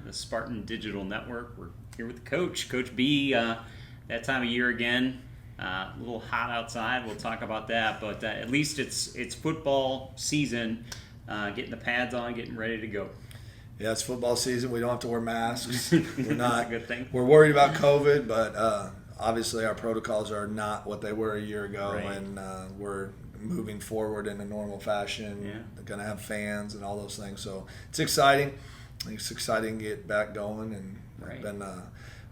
the Spartan Digital Network. We're here with the Coach B. That time of year again, a little hot outside. We'll talk about that, but at least it's football season. Getting the pads on, getting ready to go. Yeah, it's football season. We don't have to wear masks. We're not. That's a good thing. We're worried about COVID, but obviously our protocols are not what they were a year ago, Right. and we're moving forward in a normal fashion. Yeah. They're going to have fans and all those things. So it's exciting. It's exciting to get back going, and Right. it's been a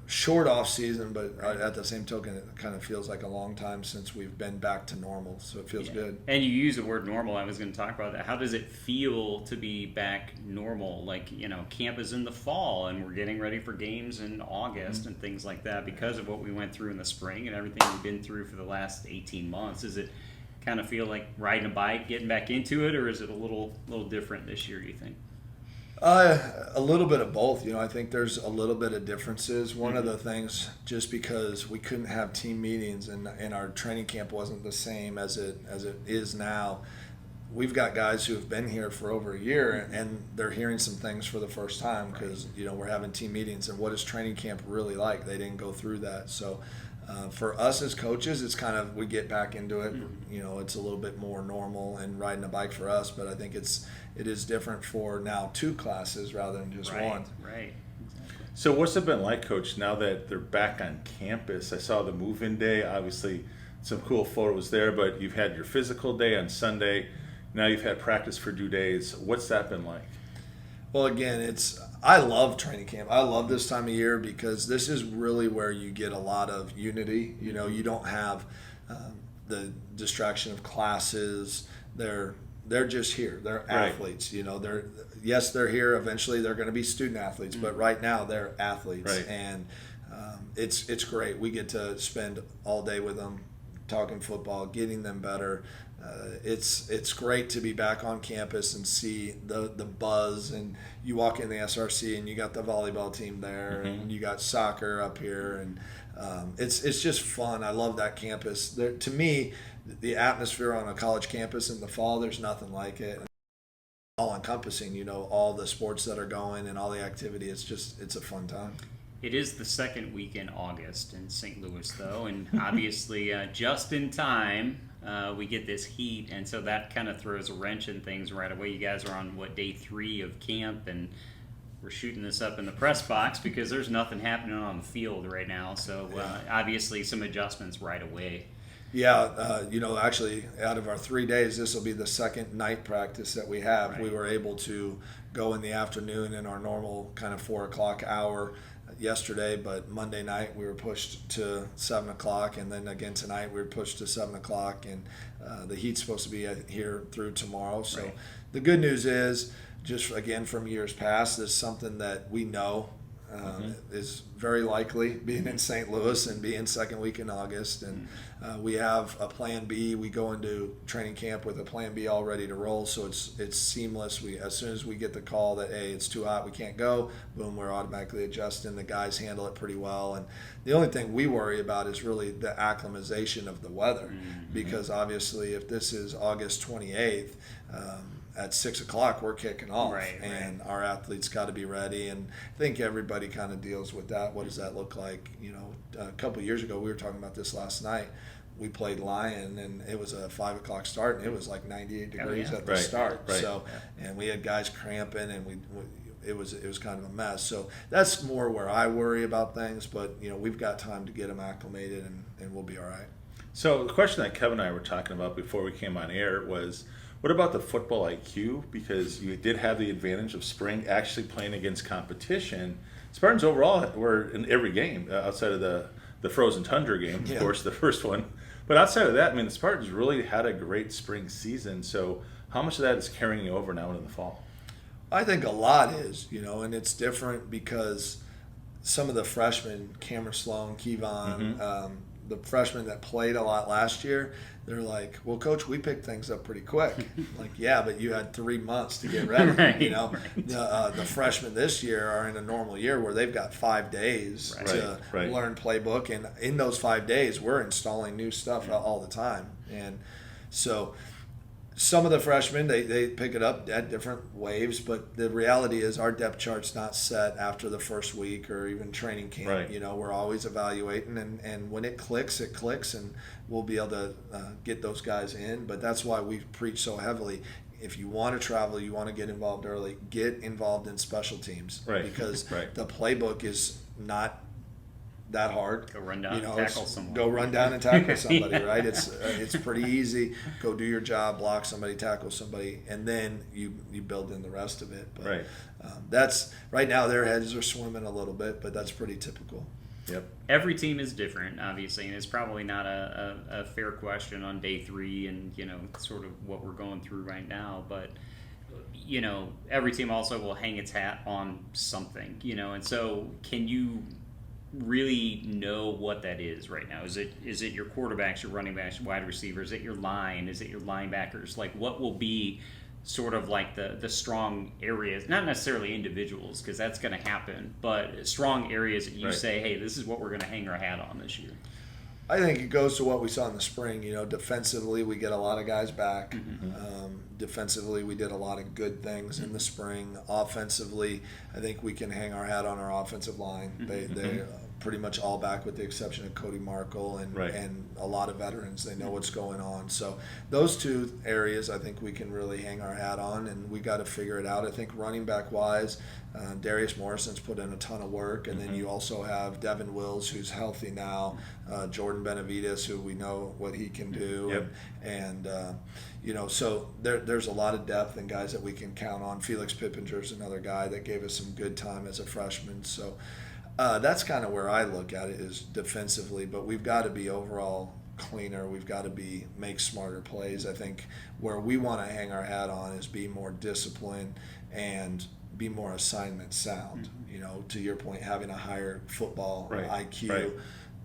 short off season, but at the same token, it kind of feels like a long time since we've been back to normal. So it feels good. And you use the word normal. I was going to talk about that. How does it feel to be back normal? Like, camp is in the fall, and we're getting ready for games in August and things like that because of what we went through in the spring and everything we've been through for the last 18 months. Is it kind of feel like riding a bike, getting back into it, or is it a little different this year, you think? A little bit of both. I think there's a little bit of differences. One of the things, just because we couldn't have team meetings and our training camp wasn't the same as it is now, we've got guys who have been here for over a year and they're hearing some things for the first time because we're having team meetings, and what is training camp really like? They didn't go through that. So for us as coaches, it's kind of, we get back into it. It's a little bit more normal and riding a bike for us, but I think it is different for now 2 classes rather than just one. Right. Exactly. So what's it been like, Coach, now that they're back on campus? I saw the move-in day. Obviously, some cool photos there, but you've had your physical day on Sunday. Now you've had practice for 2 days. What's that been like? Well, again, I love training camp. I love this time of year because this is really where you get a lot of unity. You don't have the distraction of classes. They're just here. They're athletes. They're here. Eventually, they're going to be student athletes, but right now they're athletes, Right. and it's great. We get to spend all day with them, talking football, getting them better. It's great to be back on campus and see the buzz, and you walk in the SRC and you got the volleyball team there, and you got soccer up here, and it's just fun. I love that campus. To me, the atmosphere on a college campus in the fall, there's nothing like it. All encompassing, all the sports that are going and all the activity. It's a fun time. It is the second week in August in St. Louis, though, and obviously just in time we get this heat, and so that kind of throws a wrench in things right away. You guys are on, day 3 of camp, and we're shooting this up in the press box because there's nothing happening on the field right now, so obviously some adjustments right away. Yeah, actually, out of our 3 days, this will be the second night practice that we have. Right. We were able to go in the afternoon in our normal kind of 4 o'clock hour yesterday, but Monday night we were pushed to 7 o'clock, and then again tonight we were pushed to 7 o'clock, and the heat's supposed to be here through tomorrow. So Right. The good news is, just again from years past, is something that we know is very likely being in St. Louis and being second week in August, and we have a plan B. We go into training camp with a plan B all ready to roll, so it's seamless. As soon as we get the call that, hey, it's too hot, we can't go, boom, we're automatically adjusting. The guys handle it pretty well, and the only thing we worry about is really the acclimatization of the weather, because obviously if this is August 28th, at 6 o'clock we're kicking off, and our athletes got to be ready, and I think everybody kind of deals with that. What does that look like? A couple of years ago, we were talking about this last night. We played Lyon, and it was a 5 o'clock start, and it was like 98 degrees at the start. Right. So, and we had guys cramping, and it was kind of a mess. So that's more where I worry about things, but we've got time to get them acclimated, and we'll be all right. So the question that Kevin and I were talking about before we came on air was, what about the football IQ? Because you did have the advantage of spring actually playing against competition. Spartans overall were in every game outside of the frozen tundra game, of course, the first one. But outside of that, the Spartans really had a great spring season. So how much of that is carrying over now into the fall? I think a lot is, and it's different because some of the freshmen, Cameron Sloan, Kevon, the freshmen that played a lot last year, they're like, well, Coach, we picked things up pretty quick. Like, yeah, but you had 3 months to get ready. The freshmen this year are in a normal year where they've got 5 days to learn playbook, and in those 5 days, we're installing new stuff all the time. And so some of the freshmen, they pick it up at different waves, but the reality is our depth chart's not set after the first week or even training camp. Right. You know, we're always evaluating, and when it clicks, and we'll be able to get those guys in. But that's why we preach so heavily. If you want to travel, you want to get involved early, get involved in special teams. Right. Because Right. the playbook is not that hard. Go run down and tackle someone. Go run down and tackle somebody, right? It's pretty easy. Go do your job, block somebody, tackle somebody, and then you build in the rest of it. But Right. That's right now their heads are swimming a little bit, but that's pretty typical. Yep. Every team is different, obviously, and it's probably not a fair question on day 3 and, you know, sort of what we're going through right now. But, you know, every team also will hang its hat on something, you know, and so can you really know what that is right now? Is it your quarterbacks, your running backs, your wide receivers? Is it your line? Is it your linebackers? Like, what will be sort of like the strong areas, not necessarily individuals, because that's going to happen, but strong areas that you Right. say, hey, this is what we're going to hang our hat on this year? I think it goes to what we saw in the spring. You know, defensively, we get a lot of guys back. Defensively, we did a lot of good things in the spring. Offensively, I think we can hang our hat on our offensive line. They're pretty much all back with the exception of Cody Markle and Right. and a lot of veterans. They know what's going on. So those two areas, I think we can really hang our hat on, and we got to figure it out. I think running back wise, Darius Morrison's put in a ton of work, and then you also have Devin Wills, who's healthy now, Jordan Benavides, who we know what he can do, Yep. and you know, so there's a lot of depth and guys that we can count on. Felix Pippinger's another guy that gave us some good time as a freshman. So that's kind of where I look at it, is defensively, but we've got to be overall cleaner. We've got to make smarter plays. I think where we want to hang our hat on is be more disciplined and be more assignment sound. You know, to your point, having a higher football Right. IQ. Right.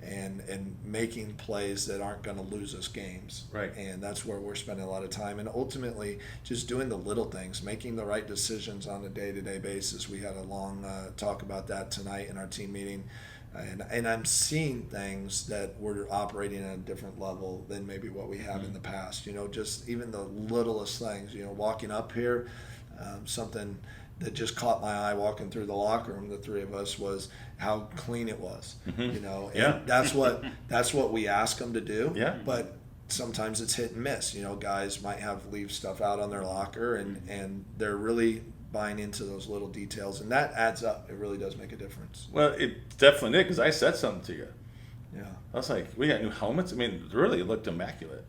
And making plays that aren't going to lose us games. Right. And that's where we're spending a lot of time. And ultimately, just doing the little things, making the right decisions on a day-to-day basis. We had a long talk about that tonight in our team meeting. And I'm seeing things that we're operating at a different level than maybe what we have in the past. You know, just even the littlest things. You know, walking up here, something that just caught my eye walking through the locker room, the three of us, was how clean it was. You know, and Yeah. that's what we ask them to do. Yeah. But sometimes it's hit and miss. You know, guys might leave stuff out on their locker, and they're really buying into those little details, and that adds up. It really does make a difference. Well, it definitely did, because I said something to you. Yeah. I was like, we got new helmets. I mean, really, it looked immaculate.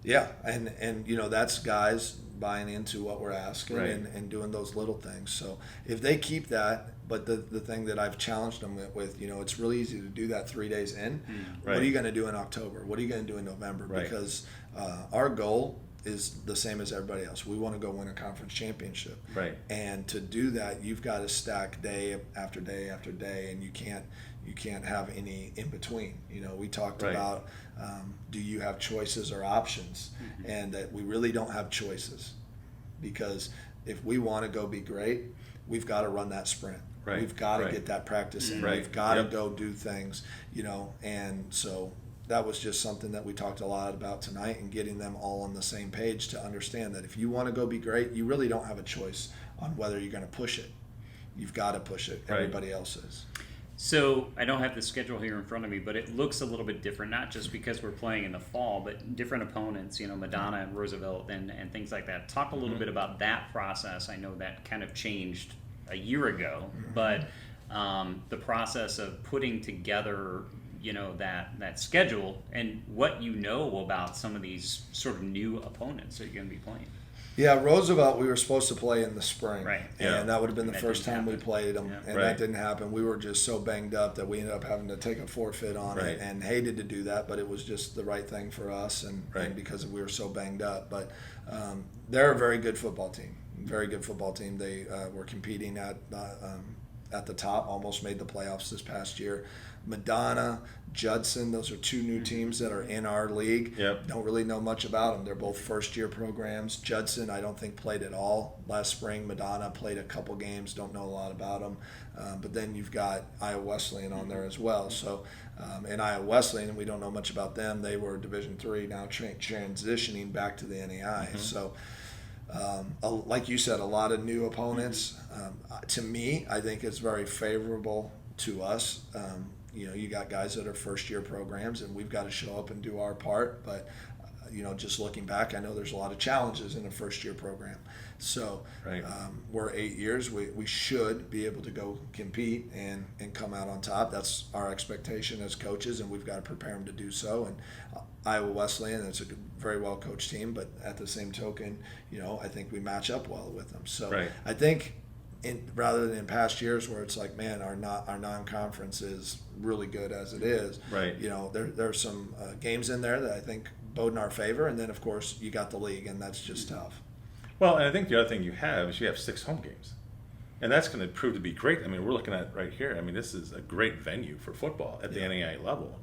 Yeah, and you know, that's guys buying into what we're asking, Right. and doing those little things. So if they keep that, but the thing that I've challenged them with, you know, it's really easy to do that 3 days in. What Right. are you going to do in October? What are you going to do in November? Right. Because our goal is the same as everybody else. We want to go win a conference championship. Right. And to do that, you've got to stack day after day after day, and you can't have any in between. You know, we talked Right. about do you have choices or options, and that we really don't have choices, because if we want to go be great, we've got to run that sprint. Right. We've got to Right. get that practice in. Right. We've got Yep. to go do things, you know, and so that was just something that we talked a lot about tonight, and getting them all on the same page to understand that if you want to go be great, you really don't have a choice on whether you're going to push it. You've got to push it. Right. Everybody else is. So I don't have the schedule here in front of me, but it looks a little bit different, not just because we're playing in the fall, but different opponents, you know, Madonna and Roosevelt and things like that. Talk a little bit about that process. I know that kind of changed a year ago, but the process of putting together, you know, that schedule and what you know about some of these sort of new opponents that you're going to be playing. Yeah, Roosevelt, we were supposed to play in the spring. Right. And Yeah. that would have been the That first didn't time we happen. played them. Yeah. And Right. that didn't happen. We were just so banged up that we ended up having to take a forfeit on Right. it, and hated to do that, but it was just the right thing for us, and Right. because we were so banged up. But they're a very good football team. Very good football team. They were competing at the top, almost made the playoffs this past year. Madonna, Judson, those are two new teams that are in our league. Yep. Don't really know much about them. They're both first-year programs. Judson, I don't think played at all last spring. Madonna played a couple games. Don't know a lot about them. But then you've got Iowa Wesleyan on there as well. So, and Iowa Wesleyan, we don't know much about them. They were Division III, now transitioning back to the NAI. So, like you said, a lot of new opponents. To me, I think it's very favorable to us. You got guys that are first-year programs, and we've got to show up and do our part. But, just looking back, I know there's a lot of challenges in a first-year program. So Right. We're 8 years. We should be able to go compete and come out on top. That's our expectation as coaches, and we've got to prepare them to do so. And Iowa Wesleyan, it's a very well-coached team, but at the same token, I think we match up well with them. So Right. I think rather than in past years where it's like, man, our non-conference is really good as it is. Right. There's some games in there that I think bode in our favor, and then of course you got the league, and that's just tough. Well, and I think the other thing you have is you have 6 home games. And that's going to prove to be great. I mean, we're looking at right here. I mean, this is a great venue for football at the NAIA level.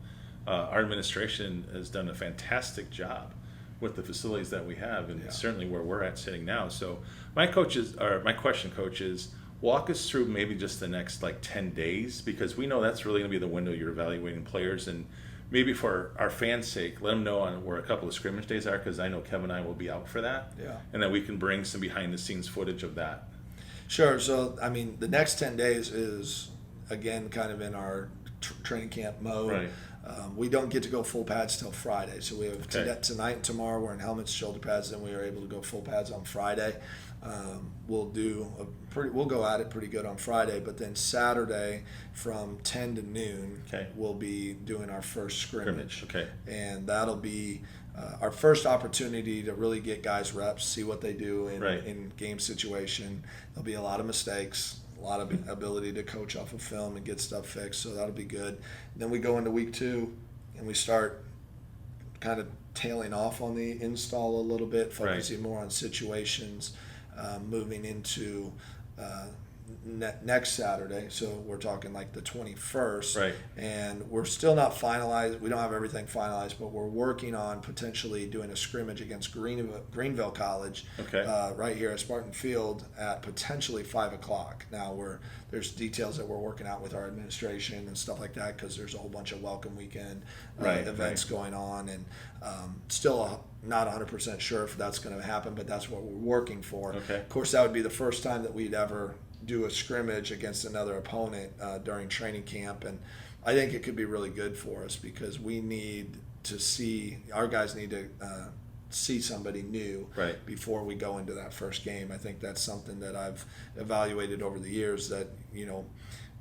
Our administration has done a fantastic job with the facilities that we have, and certainly where we're at sitting now. So my question, Coach, is walk us through maybe just the next 10 days, because we know that's really going to be the window you're evaluating players, and maybe for our fans' sake, let them know on where a couple of scrimmage days are, because I know Kevin and I will be out for that. Yeah. And then we can bring some behind-the-scenes footage of that. Sure. So, I mean, the next 10 days is, again, kind of in our training camp mode. Right. We don't get to go full pads till Friday. So we have Okay. tonight and tomorrow we're in helmets, shoulder pads, then we are able to go full pads on Friday. We'll go at it pretty good on Friday, but then Saturday from 10 to noon, Okay. we'll be doing our first scrimmage. Okay. And that'll be our first opportunity to really get guys reps, see what they do Right. in game situation. There'll be a lot of mistakes, a lot of ability to coach off of film and get stuff fixed, so that'll be good. Then we go into week 2 and we start kind of tailing off on the install a little bit, focusing more on situations, moving into next Saturday. So we're talking like the 21st. Right. And we're still not finalized. We don't have everything finalized, but we're working on potentially doing a scrimmage against Greenville College right here at Spartan Field at potentially 5 o'clock. Now there's details that we're working out with our administration and stuff like that, because there's a whole bunch of welcome weekend events going on, and still not 100% sure if that's going to happen, but that's what we're working for. Okay. Of course, that would be the first time that we'd ever do a scrimmage against another opponent during training camp, and I think it could be really good for us, because we need to see, our guys need to see somebody new before we go into that first game. I think that's something that I've evaluated over the years, that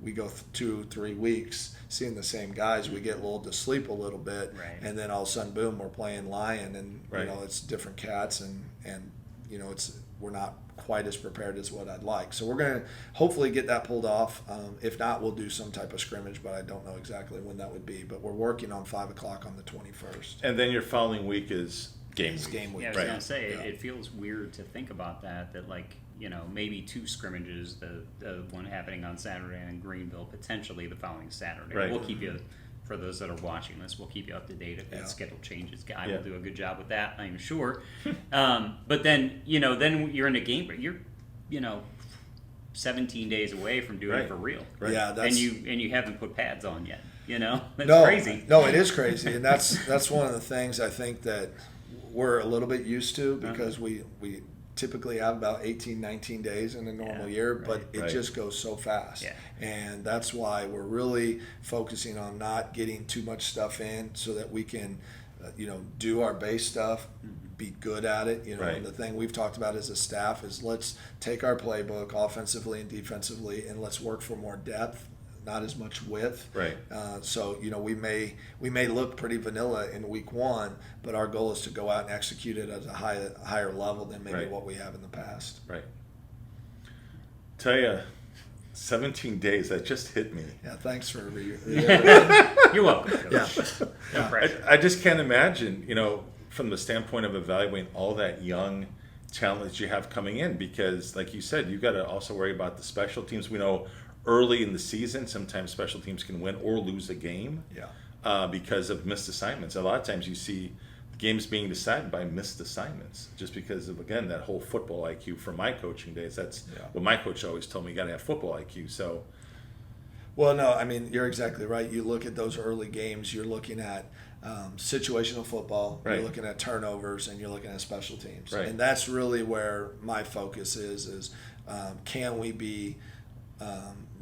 we go 2-3 weeks seeing the same guys, we get lulled to sleep a little bit, and then all of a sudden, boom, we're playing Lion, and it's different cats, and we're not quite as prepared as what I'd like. So we're going to hopefully get that pulled off. If not, we'll do some type of scrimmage, but I don't know exactly when that would be. But we're working on 5 o'clock on the 21st. And then your following week is game week. Game week. Yeah, I was gonna say it feels weird to think about that maybe 2 scrimmages, the one happening on Saturday and in Greenville, potentially the following Saturday. Right. We'll keep you, for those that are watching this, we'll keep you up to date if that schedule changes. Guy will do a good job with that, I'm sure. But then then you're in a game, but you're 17 days away from doing it for real. Right. Yeah, and you haven't put pads on yet. That's no, crazy. No, it is crazy, and that's one of the things I think that we're a little bit used to, because we typically have about 18, 19 days in a normal year, but it just goes so fast. Yeah. And that's why we're really focusing on not getting too much stuff in, so that we can, do our base stuff, be good at it. And the thing we've talked about as a staff is, let's take our playbook offensively and defensively, and let's work for more depth, not as much width. Right. So we may look pretty vanilla in week 1, but our goal is to go out and execute it at a higher level than maybe what we have in the past. Right. Tell you, 17 days, that just hit me. Yeah. Thanks for You're welcome. Yeah. No pressure. I just can't imagine, from the standpoint of evaluating all that young talent that you have coming in, because like you said, you've got to also worry about the special teams. We know early in the season, sometimes special teams can win or lose a game because of missed assignments. A lot of times you see games being decided by missed assignments just because of, again, that whole football IQ from my coaching days. That's what my coach always told me, you got to have football IQ. So, well, no, I mean, you're exactly right. You look at those early games, you're looking at situational football, you're looking at turnovers, and you're looking at special teams. And that's really where my focus is can we be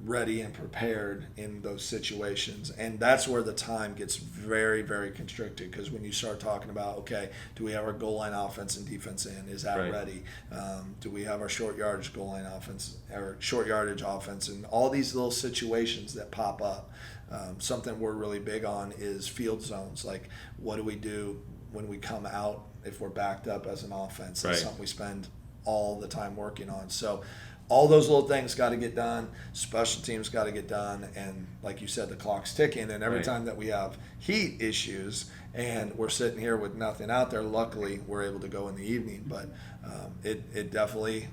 ready and prepared in those situations? And that's where the time gets very, very constricted, because when you start talking about, okay, do we have our goal line offense and defense in? Is that ready? Do we have our short yardage goal line offense, or short yardage offense, and all these little situations that pop up? Something we're really big on is field zones. Like, what do we do when we come out if we're backed up as an offense? That's something we spend all the time working on. So all those little things got to get done. Special teams got to get done. And like you said, the clock's ticking. And every time that we have heat issues and we're sitting here with nothing out there, luckily we're able to go in the evening. But it definitely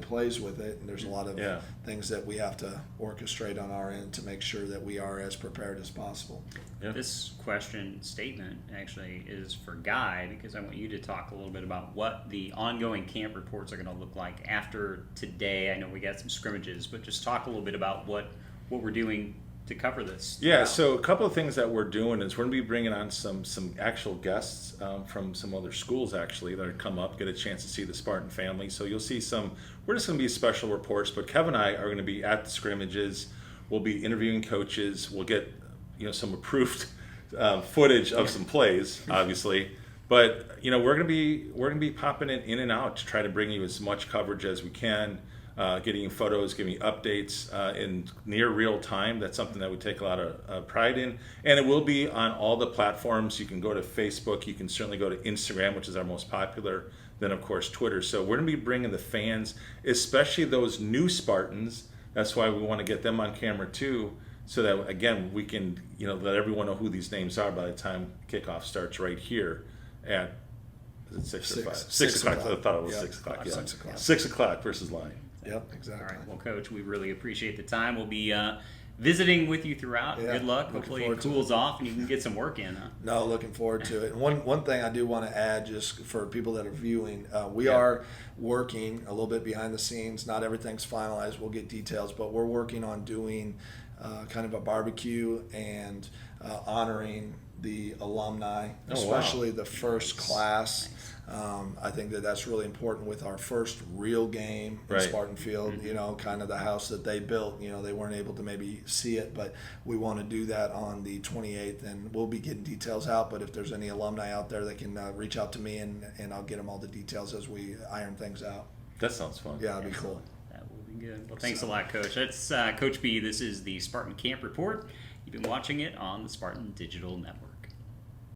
plays with it. And there's a lot of things that we have to orchestrate on our end to make sure that we are as prepared as possible. This statement actually is for Guy, because I want you to talk a little bit about what the ongoing camp reports are going to look like after today. I know we got some scrimmages, but just talk a little bit about what we're doing to cover this. Yeah, so a couple of things that we're doing is we're going to be bringing on some actual guests from some other schools actually that are come up, get a chance to see the Spartan family. So you'll see we're just going to be special reports, but Kevin and I are going to be at the scrimmages. We'll be interviewing coaches. We'll get some approved footage of some plays, obviously. But we're going to be popping it in and out to try to bring you as much coverage as we can. Getting you photos, giving you updates in near real time. That's something that we take a lot of pride in. And it will be on all the platforms. You can go to Facebook. You can certainly go to Instagram, which is our most popular. Then, of course, Twitter. So we're going to be bringing the fans, especially those new Spartans. That's why we want to get them on camera, too, so that, again, we can let everyone know who these names are by the time kickoff starts right here at, is it 6 or 5? 6 o'clock. I thought it was 6 o'clock. Yeah. 6 o'clock. 6 o'clock versus line. Yep, exactly. All right. Well, Coach, we really appreciate the time. We'll be visiting with you throughout. Yeah, Good luck. Hopefully it cools off and you can get some work in. Huh? No, looking forward to it. And one thing I do want to add, just for people that are viewing, we are working a little bit behind the scenes. Not everything's finalized. We'll get details, but we're working on doing kind of a barbecue and honoring the alumni, especially the first class. I think that's really important with our first real game in Spartan Field, kind of the house that they built. They weren't able to maybe see it, but we want to do that on the 28th, and we'll be getting details out. But if there's any alumni out there, they can reach out to me, and I'll get them all the details as we iron things out. That sounds fun. Yeah, it'd be cool. That will be good. Well, thanks a lot, Coach. That's Coach B. This is the Spartan Camp Report. You've been watching it on the Spartan Digital Network.